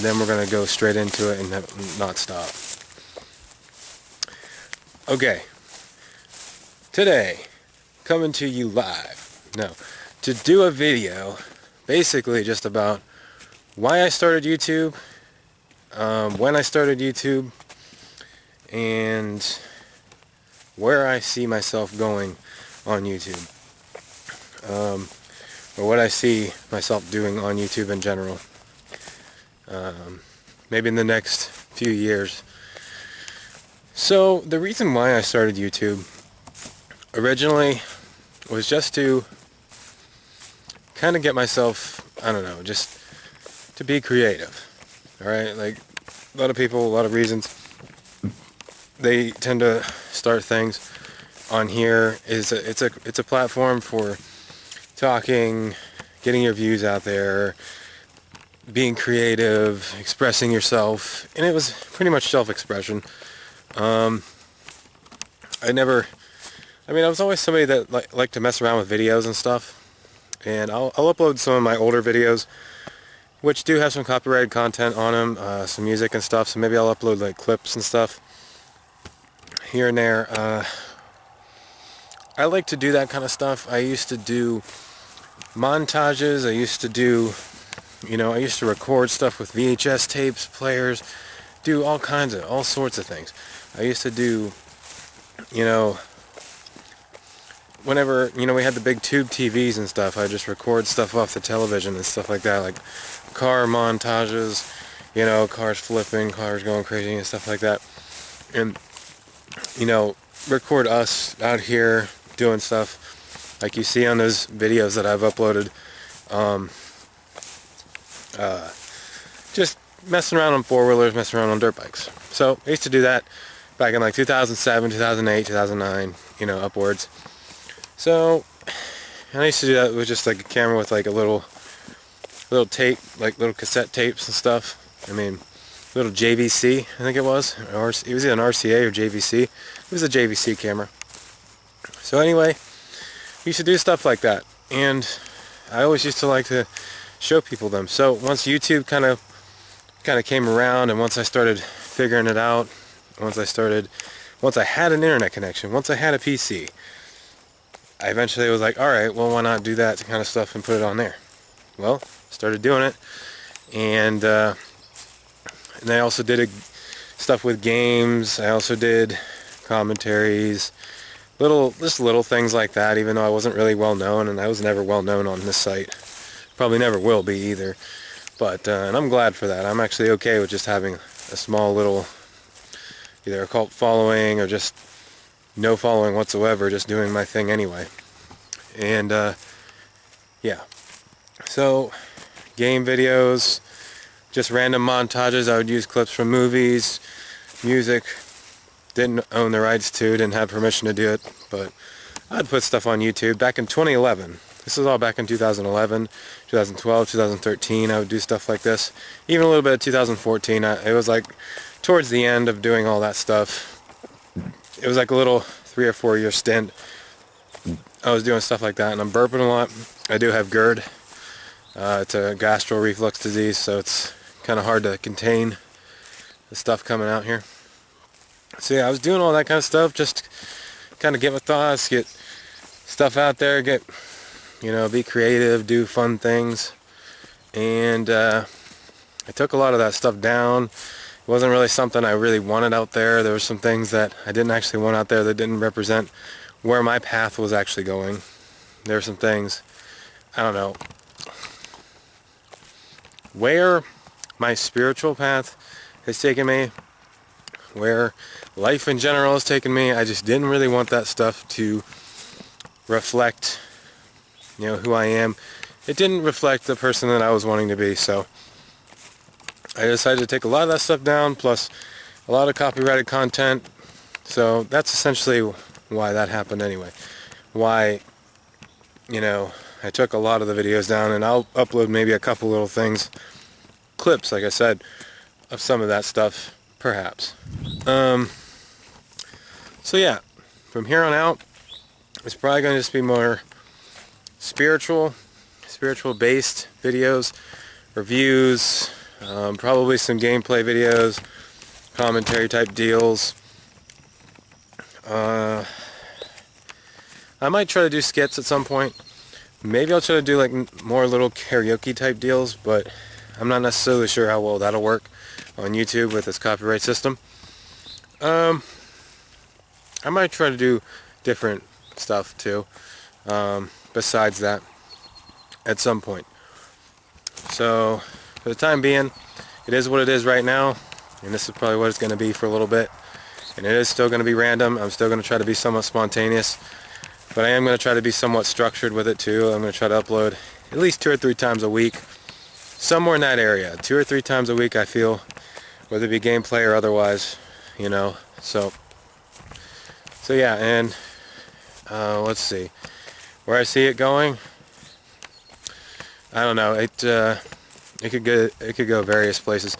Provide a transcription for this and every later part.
Then we're going to go straight into it and not stop. Okay. Today, coming to you live. No. To do a video, basically just about why I started YouTube, when I started YouTube, and where I see myself going on YouTube. Or what I see myself doing on YouTube in general. Maybe in the next few years. So the reason why I started YouTube originally was just to kind of get myself, I don't know, just to be creative. Alright, like a lot of people, a lot of reasons they tend to start things on here. It's a platform for talking, getting your views out there, being creative, expressing yourself, and it was pretty much self-expression. I was always somebody that liked to mess around with videos and stuff, and I'll upload some of my older videos, which do have some copyrighted content on them, some music and stuff, so maybe I'll upload like clips and stuff here and there. I like to do that kind of stuff. I used to do montages, I used to record stuff with VHS tapes, players, do all sorts of things. I used to do, whenever, we had the big tube TVs and stuff, I just record stuff off the television and stuff like that, like car montages, cars flipping, cars going crazy and stuff like that. And, record us out here doing stuff like you see on those videos that I've uploaded. Just messing around on four-wheelers, messing around on dirt bikes. So I used to do that back in like 2007, 2008, 2009, upwards. So and I used to do that with just like a camera with like a little tape, like little cassette tapes and stuff. Little JVC, I think it was. Or it was either an RCA or JVC. It was a JVC camera. So anyway, I used to do stuff like that. And I always used to like to show people them. So once YouTube kind of came around, and once I started figuring it out, once I had an internet connection, once I had a PC, I eventually was like, alright, well, why not do that kind of stuff and put it on there? Well, started doing it, and I also did stuff with games. I also did commentaries, little things like that, even though I wasn't really well known, and I was never well known on this site. Probably never will be either. But, and I'm glad for that. I'm actually okay with just having a small little, either a cult following or just no following whatsoever, just doing my thing anyway. And, yeah. So, game videos, just random montages. I would use clips from movies, music. Didn't own the rights to, didn't have permission to do it, but I'd put stuff on YouTube back in 2011. This was all back in 2011, 2012, 2013. I would do stuff like this. Even a little bit of 2014. It was like towards the end of doing all that stuff. It was like a little 3 or 4 year stint. I was doing stuff like that, and I'm burping a lot. I do have GERD. It's a gastro reflux disease, so it's kind of hard to contain the stuff coming out here. So yeah, I was doing all that kind of stuff, just kind of get my thoughts, get stuff out there, be creative, do fun things. And I took a lot of that stuff down. It wasn't really something I really wanted out there. There were some things that I didn't actually want out there that didn't represent where my path was actually going. There were some things, I don't know, where my spiritual path has taken me, where life in general has taken me. I just didn't really want that stuff to reflect, who I am. It didn't reflect the person that I was wanting to be, so I decided to take a lot of that stuff down, plus a lot of copyrighted content. So that's essentially why that happened anyway. Why, I took a lot of the videos down, and I'll upload maybe a couple little things, clips, like I said, of some of that stuff, perhaps. So yeah, from here on out, it's probably going to just be more spiritual based videos, reviews, probably some gameplay videos, commentary type deals. I might try to do skits at some point. Maybe I'll try to do like more little karaoke type deals, but I'm not necessarily sure how well that'll work on YouTube with its copyright system. I might try to do different stuff too, besides that, at some point. So for the time being, it is what it is right now, and this is probably what it's going to be for a little bit. And it is still going to be random. I'm still going to try to be somewhat spontaneous, but I am going to try to be somewhat structured with it too. I'm going to try to upload at least 2 or 3 times a week, somewhere in that area. 2 or 3 times a week, I feel, whether it be gameplay or otherwise, you know. So yeah, and let's see where I see it going. I don't know. It could go various places.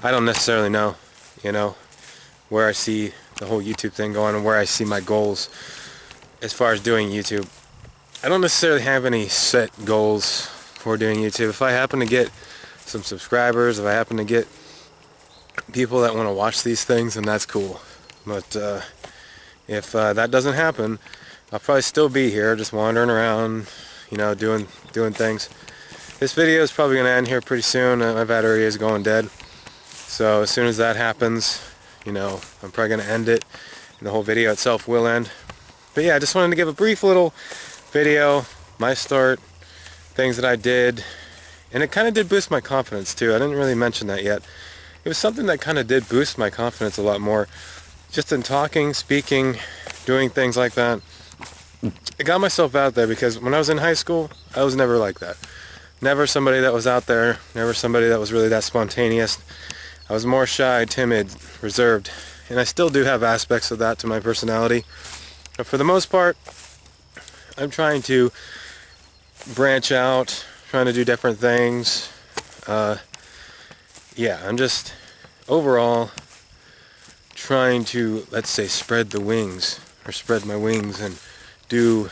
I don't necessarily know, you know, where I see the whole YouTube thing going and where I see my goals as far as doing YouTube. I don't necessarily have any set goals for doing YouTube. If I happen to get some subscribers, if I happen to get people that want to watch these things, then that's cool. But if that doesn't happen, I'll probably still be here just wandering around, you know, doing things. This video is probably going to end here pretty soon. My battery is going dead. So as soon as that happens, you know, I'm probably going to end it, and the whole video itself will end. But yeah, I just wanted to give a brief little video, my start, things that I did, and it kind of did boost my confidence too. I didn't really mention that yet. It was something that kind of did boost my confidence a lot more, just in talking, speaking, doing things like that. I got myself out there because when I was in high school, I was never like that. Never somebody that was out there, never somebody that was really that spontaneous. I was more shy, timid, reserved, and I still do have aspects of that to my personality. But for the most part, I'm trying to branch out, trying to do different things. Yeah, I'm just overall trying to, let's say, spread the wings, or spread my wings and do,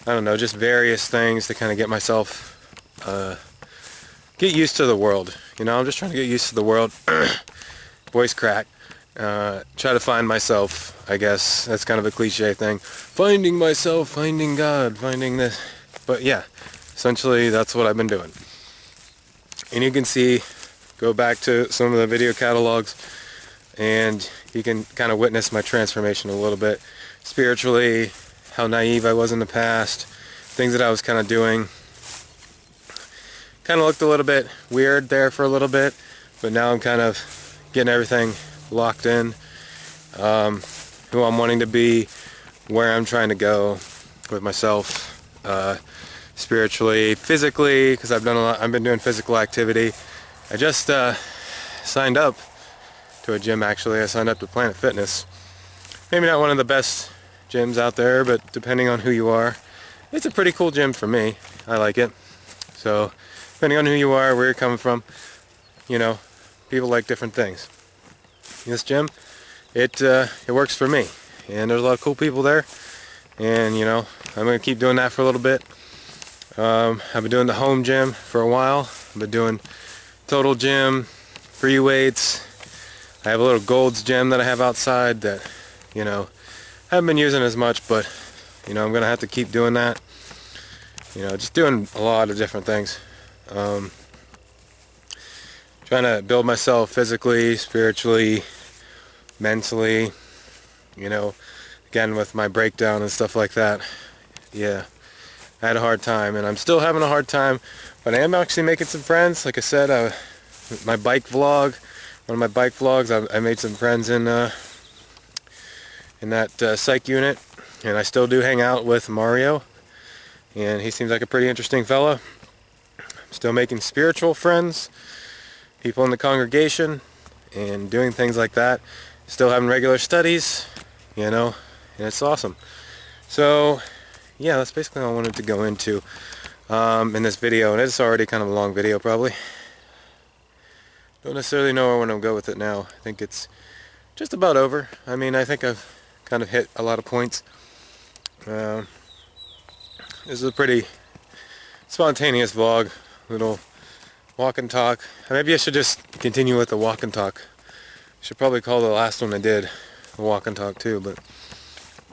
I don't know, just various things to kind of get myself, get used to the world. You know, I'm just trying to get used to the world. Voice crack. Try to find myself, I guess. That's kind of a cliche thing. Finding myself, finding God, finding this. But yeah, essentially that's what I've been doing. And you can see, go back to some of the video catalogs, and you can kind of witness my transformation a little bit. Spiritually, how naive I was in the past, things that I was kind of doing. Kind of looked a little bit weird there for a little bit, but now I'm kind of getting everything locked in. Who I'm wanting to be, where I'm trying to go with myself, spiritually, physically, because I've been doing physical activity. I just signed up to a gym, actually. I signed up to Planet Fitness. Maybe not one of the best gyms out there, but depending on who you are, it's a pretty cool gym for me. I like it. So depending on who you are, where you're coming from, you know, people like different things. This gym, it works for me, and there's a lot of cool people there, and you know, I'm gonna keep doing that for a little bit. I've been doing the home gym for a while. I've been doing total gym, free weights. I have a little Gold's gym that I have outside that, you know, I haven't been using as much, but you know, I'm gonna have to keep doing that. You know, just doing a lot of different things. Trying to build myself physically, spiritually, mentally, you know, again with my breakdown and stuff like that. Yeah, I had a hard time, and I'm still having a hard time, but I am actually making some friends. Like I said, my bike vlog, one of my bike vlogs, I made some friends in that psych unit, and I still do hang out with Mario, and he seems like a pretty interesting fella. I'm still making spiritual friends, people in the congregation, and doing things like that. Still having regular studies, you know, and it's awesome. So yeah, that's basically all I wanted to go into in this video, and it's already kind of a long video probably. Don't necessarily know where I want to go with it now. I think it's just about over. I mean, I think I've kind of hit a lot of points. This is a pretty spontaneous vlog, little walk and talk. Maybe I should just continue with the walk and talk. Should probably call the last one I did a walk and talk too, but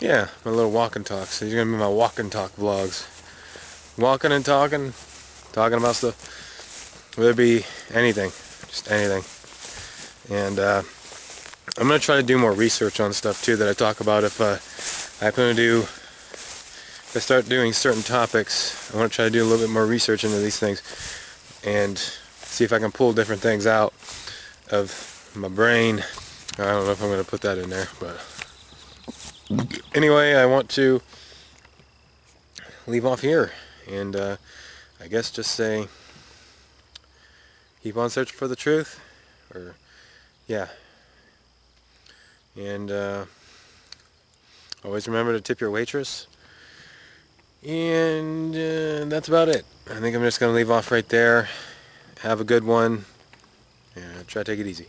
yeah, my little walk and talk. So these are gonna be my walk and talk vlogs. Walking and talking about stuff. Whether it be anything, just anything. And I'm gonna try to do more research on stuff too that I talk about. If I start doing certain topics, I want to try to do a little bit more research into these things and see if I can pull different things out of my brain. I don't know if I'm going to put that in there, but anyway, I want to leave off here and I guess just say keep on searching for the truth, or yeah, and always remember to tip your waitress. And that's about it. I think I'm just going to leave off right there. Have a good one. And try to take it easy.